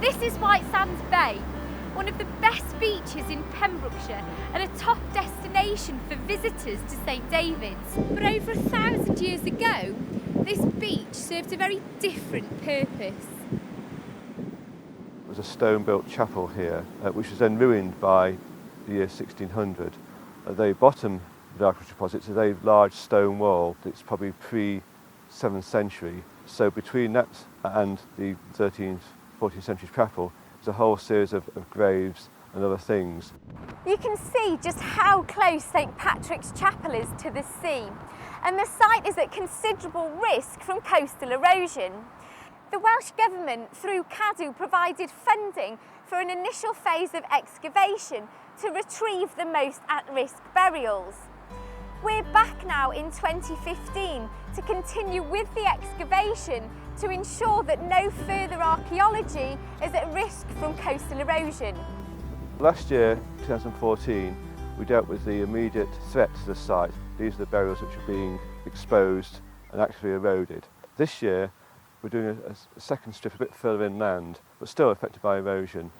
This is White Sands Bay, one of the best beaches in Pembrokeshire and a top destination for visitors to St David's. But over 1,000 years ago, this beach served a very different purpose. There was a stone-built chapel here, which was then ruined by the year 1600. At the bottom of the archaeological deposit is a large stone wall. It's probably pre-7th century. So between that and the 13th, 14th century chapel, there's a whole series of graves and other things. You can see just how close St Patrick's Chapel is to the sea, and the site is at considerable risk from coastal erosion. The Welsh Government, through Cadw, provided funding for an initial phase of excavation to retrieve the most at-risk burials. We're back now in 2015 to continue with the excavation to ensure that no further archaeology is at risk from coastal erosion. Last year, 2014, we dealt with the immediate threat to the site. These are the burials which are being exposed and actually eroded. This year, we're doing a second strip a bit further inland, but still affected by erosion.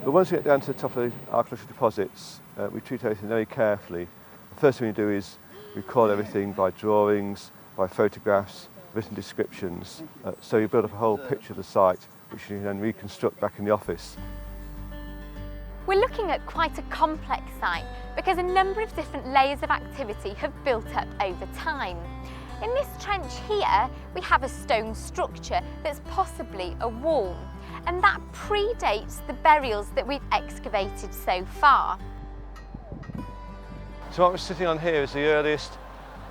But once we get down to the top of the archaeological deposits, we treat everything very carefully. The first thing we do is record everything by drawings, by photographs, written descriptions. So you build up a whole picture of the site, which you can then reconstruct back in the office. We're looking at quite a complex site because a number of different layers of activity have built up over time. In this trench here, we have a stone structure that's possibly a wall, and that predates the burials that we've excavated so far. So what we're sitting on here is the earliest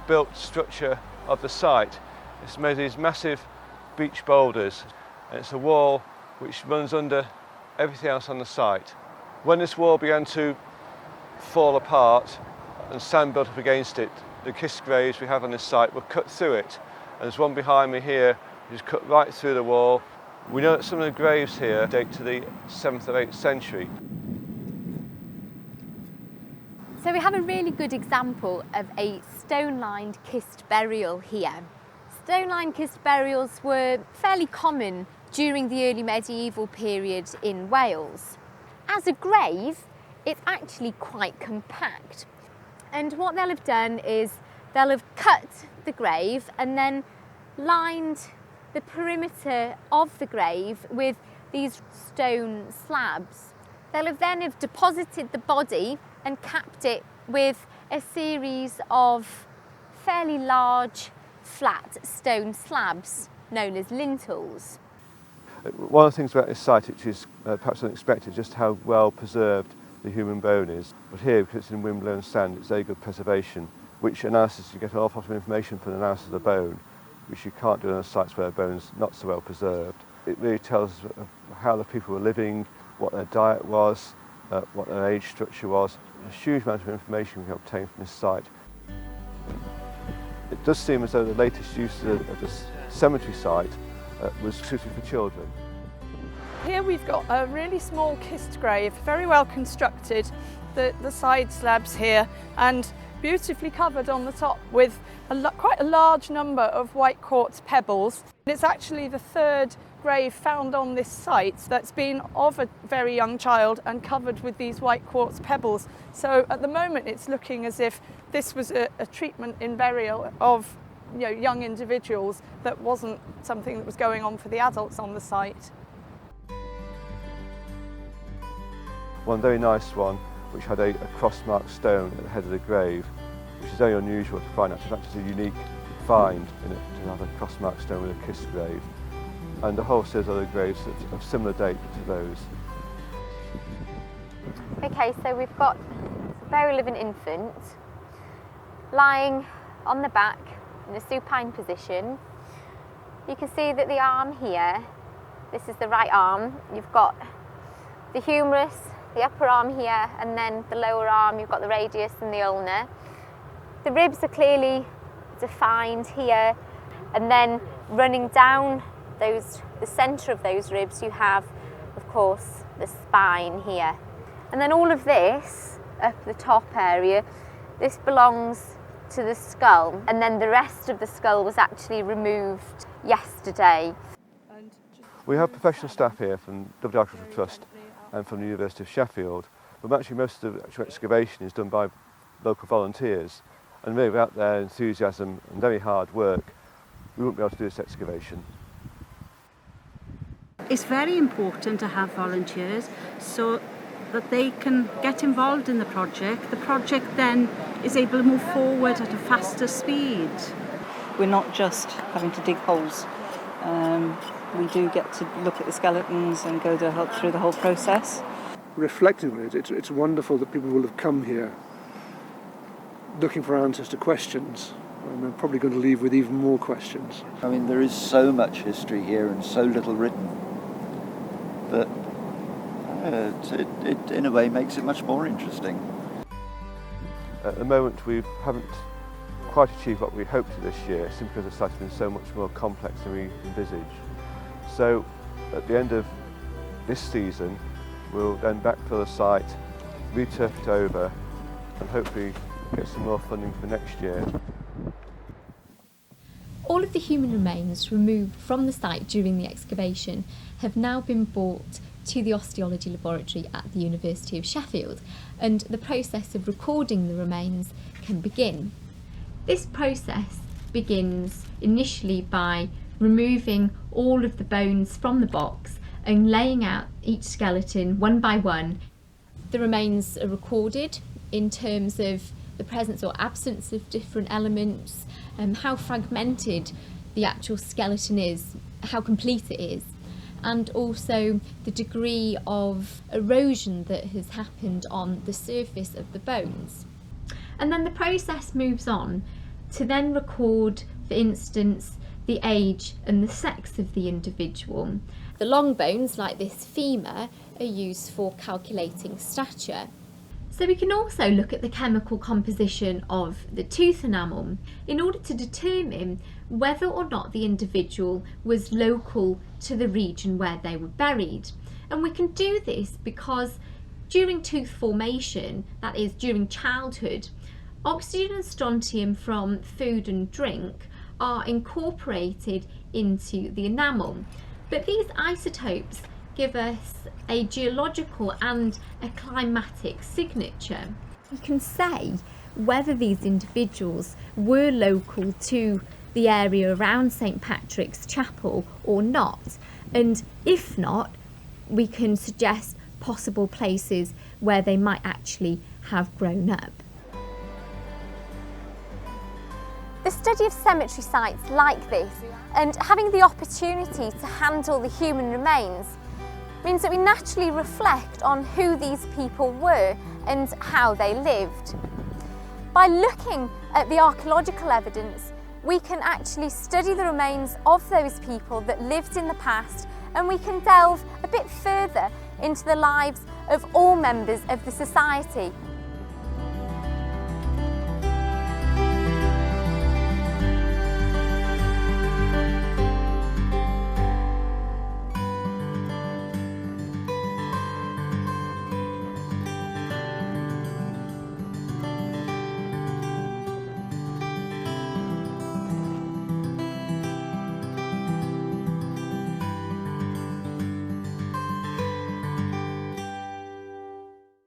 built structure of the site. It's made of these massive beach boulders, and it's a wall which runs under everything else on the site. When this wall began to fall apart and sand built up against it, the kiss graves we have on this site were cut through it. And there's one behind me here which is cut right through the wall. We know that some of the graves here date to the 7th or 8th century. So we have a really good example of a stone-lined kist burial here. Stone-lined kist burials were fairly common during the early medieval period in Wales. As a grave, it's actually quite compact. And what they'll have done is they'll have cut the grave and then lined the perimeter of the grave with these stone slabs. They'll have then deposited the body and capped it with a series of fairly large flat stone slabs known as lintels. One of the things about this site which is perhaps unexpected is just how well preserved the human bone is. But here, because it's in windblown sand, it's very good preservation, which analysis, you get an awful lot of information from the analysis of the bone, which you can't do on sites where the bone's not so well preserved. It really tells us how the people were living, what their diet was, what their age structure was. A huge amount of information we can obtain from this site. It does seem as though the latest use of this cemetery site was suited for children. Here we've got a really small kist grave, very well constructed, the side slabs here, and beautifully covered on the top with quite a large number of white quartz pebbles. It's actually the third grave found on this site that's been of a very young child and covered with these white quartz pebbles. So at the moment it's looking as if this was a treatment in burial of young individuals that wasn't something that was going on for the adults on the site. One very nice one which had a cross-marked stone at the head of the grave, which is very unusual to find. Actually, it's a unique find in it to have a cross-marked stone with a kist grave, and a whole series of other graves of similar date to those. Okay, so we've got a burial of an infant lying on the back in a supine position. You can see that the arm here, this is the right arm, you've got the humerus, the upper arm here, and then the lower arm, you've got the radius and the ulna. The ribs are clearly defined here, and then running down the centre of those ribs, you have, of course, the spine here. And then all of this, up the top area, this belongs to the skull, and then the rest of the skull was actually removed yesterday. We have professional staff here from the Archaeological Trust and from the University of Sheffield, but actually most of the actual excavation is done by local volunteers, and really without their enthusiasm and very hard work, we wouldn't be able to do this excavation. It's very important to have volunteers so that they can get involved in the project. The project then is able to move forward at a faster speed. We're not just having to dig holes. We do get to look at the skeletons and go through the whole process. Reflecting on it, it's wonderful that people will have come here looking for answers to questions, and they're probably going to leave with even more questions. I mean, there is so much history here and so little written that it in a way makes it much more interesting. At the moment we haven't quite achieved what we hoped to this year, simply because the site has been so much more complex than we envisaged. So at the end of this season we'll then backfill the site, re-turf it over and hopefully get some more funding for next year. All of the human remains removed from the site during the excavation have now been brought to the Archaeology laboratory at the University of Sheffield, and the process of recording the remains can begin. This process begins initially by removing all of the bones from the box and laying out each skeleton one by one. The remains are recorded in terms of the presence or absence of different elements, how fragmented the actual skeleton is, how complete it is, and also the degree of erosion that has happened on the surface of the bones. And then the process moves on to then record, for instance, the age and the sex of the individual. The long bones, like this femur, are used for calculating stature. So we can also look at the chemical composition of the tooth enamel in order to determine whether or not the individual was local to the region where they were buried. And we can do this because during tooth formation, that is during childhood, oxygen and strontium from food and drink are incorporated into the enamel. But these isotopes give us a geological and a climatic signature. We can say whether these individuals were local to the area around St Patrick's Chapel or not, and if not, we can suggest possible places where they might actually have grown up. The study of cemetery sites like this and having the opportunity to handle the human remains means that we naturally reflect on who these people were and how they lived. By looking at the archaeological evidence, we can actually study the remains of those people that lived in the past, and we can delve a bit further into the lives of all members of the society